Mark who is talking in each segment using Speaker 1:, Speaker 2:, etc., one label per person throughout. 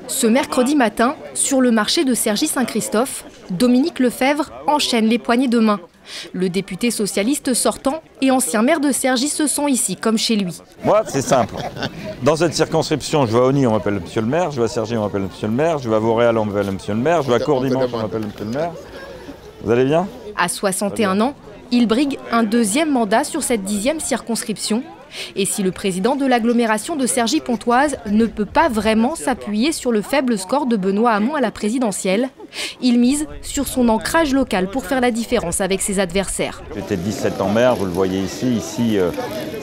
Speaker 1: Ce mercredi matin, sur le marché de Cergy-Saint-Christophe, Dominique Lefebvre enchaîne les poignées de main. Le député socialiste sortant et ancien maire de Cergy se sent ici comme chez lui.
Speaker 2: Moi, c'est simple. Dans cette circonscription, je vais à Osny, on m'appelle monsieur le maire. Je vais à Cergy, on m'appelle monsieur le maire. Je vais à Vauréal, on m'appelle monsieur le maire. Je vais à Courdimanche, on m'appelle monsieur le maire. Vous allez bien?
Speaker 1: À 61 ans, il brigue un deuxième mandat sur cette 10e circonscription. Et si le président de l'agglomération de Cergy-Pontoise ne peut pas vraiment s'appuyer sur le faible score de Benoît Hamon à la présidentielle, il mise sur son ancrage local pour faire la différence avec ses adversaires.
Speaker 2: J'étais 17 ans maire, vous le voyez ici. Ici,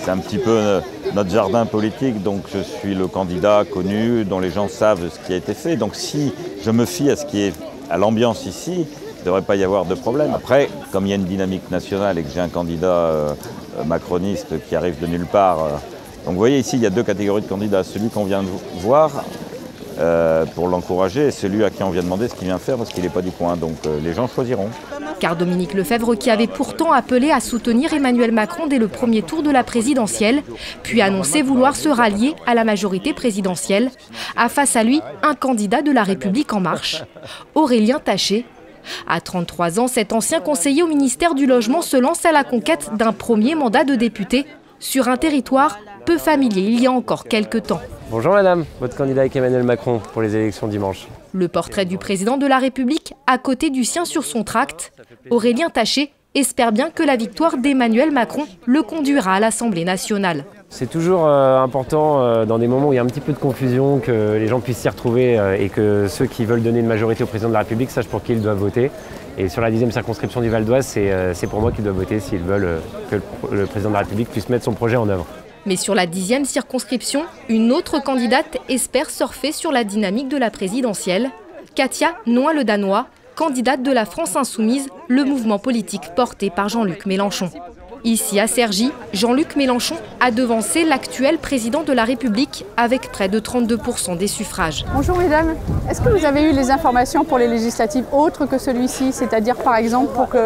Speaker 2: c'est un petit peu notre jardin politique, donc je suis le candidat connu dont les gens savent ce qui a été fait. Donc si je me fie à l'ambiance ici, il ne devrait pas y avoir de problème. Après, comme il y a une dynamique nationale et que j'ai un candidat macroniste qui arrive de nulle part, donc vous voyez ici, il y a deux catégories de candidats. Celui qu'on vient de voir pour l'encourager et celui à qui on vient demander ce qu'il vient faire parce qu'il n'est pas du coin. Donc les gens choisiront.
Speaker 1: Car Dominique Lefebvre, qui avait pourtant appelé à soutenir Emmanuel Macron dès le premier tour de la présidentielle, puis annoncé vouloir se rallier à la majorité présidentielle, a face à lui un candidat de La République En Marche, Aurélien Taché. À 33 ans, cet ancien conseiller au ministère du Logement se lance à la conquête d'un premier mandat de député sur un territoire peu familier il y a encore quelques temps.
Speaker 3: Bonjour madame, votre candidat avec Emmanuel Macron pour les élections dimanche.
Speaker 1: Le portrait du président de la République à côté du sien sur son tract, Aurélien Taché espère bien que la victoire d'Emmanuel Macron le conduira à l'Assemblée nationale.
Speaker 3: C'est toujours important dans des moments où il y a un petit peu de confusion que les gens puissent s'y retrouver et que ceux qui veulent donner une majorité au président de la République sachent pour qui ils doivent voter. Et sur la 10e circonscription du Val d'Oise, c'est pour moi qu'ils doivent voter s'ils veulent que le président de la République puisse mettre son projet en œuvre.
Speaker 1: Mais sur la 10e circonscription, une autre candidate espère surfer sur la dynamique de la présidentielle. Katia Noin-Le-Danois, candidate de la France Insoumise, le mouvement politique porté par Jean-Luc Mélenchon. Ici à Cergy, Jean-Luc Mélenchon a devancé l'actuel président de la République avec près de 32% des suffrages.
Speaker 4: Bonjour mesdames, est-ce que vous avez eu les informations pour les législatives autres que celui-ci, c'est-à-dire par exemple pour que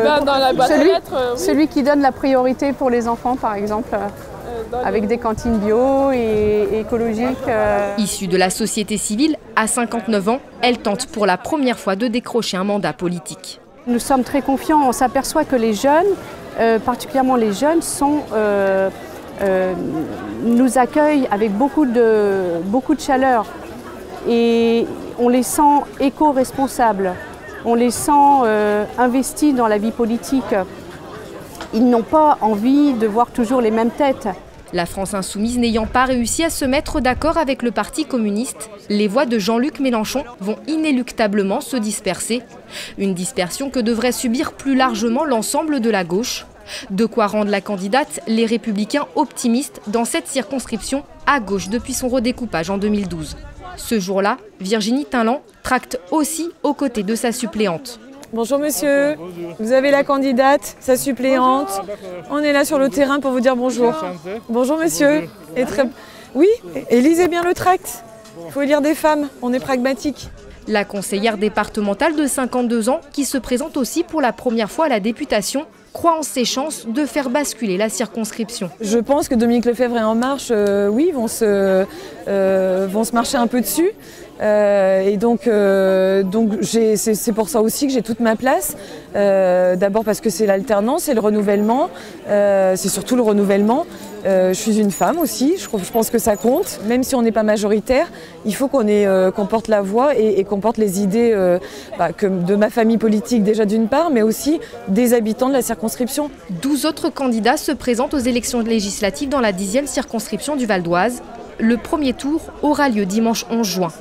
Speaker 4: celui qui donne la priorité pour les enfants par exemple avec des cantines bio et écologiques.
Speaker 1: Issue de la société civile, à 59 ans, elle tente pour la première fois de décrocher un mandat politique.
Speaker 4: Nous sommes très confiants, on s'aperçoit que les jeunes, particulièrement les jeunes, nous accueillent avec beaucoup de chaleur et on les sent éco-responsables, on les sent investis dans la vie politique. Ils n'ont pas envie de voir toujours les mêmes têtes.
Speaker 1: La France Insoumise n'ayant pas réussi à se mettre d'accord avec le Parti communiste, les voix de Jean-Luc Mélenchon vont inéluctablement se disperser. Une dispersion que devrait subir plus largement l'ensemble de la gauche. De quoi rendre la candidate Les Républicains optimistes dans cette circonscription à gauche depuis son redécoupage en 2012. Ce jour-là, Virginie Tinland tracte aussi aux côtés de sa suppléante.
Speaker 5: Bonjour monsieur, vous avez la candidate, sa suppléante. On est là sur le terrain pour vous dire bonjour. Bonjour monsieur. Oui, et lisez bien le tract. Il faut élire des femmes, on est pragmatique.
Speaker 1: La conseillère départementale de 52 ans, qui se présente aussi pour la première fois à la députation, croit en ses chances de faire basculer la circonscription.
Speaker 5: Je pense que Dominique Lefebvre et En Marche, oui, vont se marcher un peu dessus. Et donc c'est pour ça aussi que j'ai toute ma place. D'abord parce que c'est l'alternance et le renouvellement. C'est surtout le renouvellement. Je suis une femme aussi, je pense que ça compte. Même si on n'est pas majoritaire, il faut qu'on porte la voix et qu'on porte les idées de ma famille politique déjà d'une part, mais aussi des habitants de la circonscription.
Speaker 1: 12 autres candidats se présentent aux élections législatives dans la 10e circonscription du Val d'Oise. Le premier tour aura lieu dimanche 11 juin.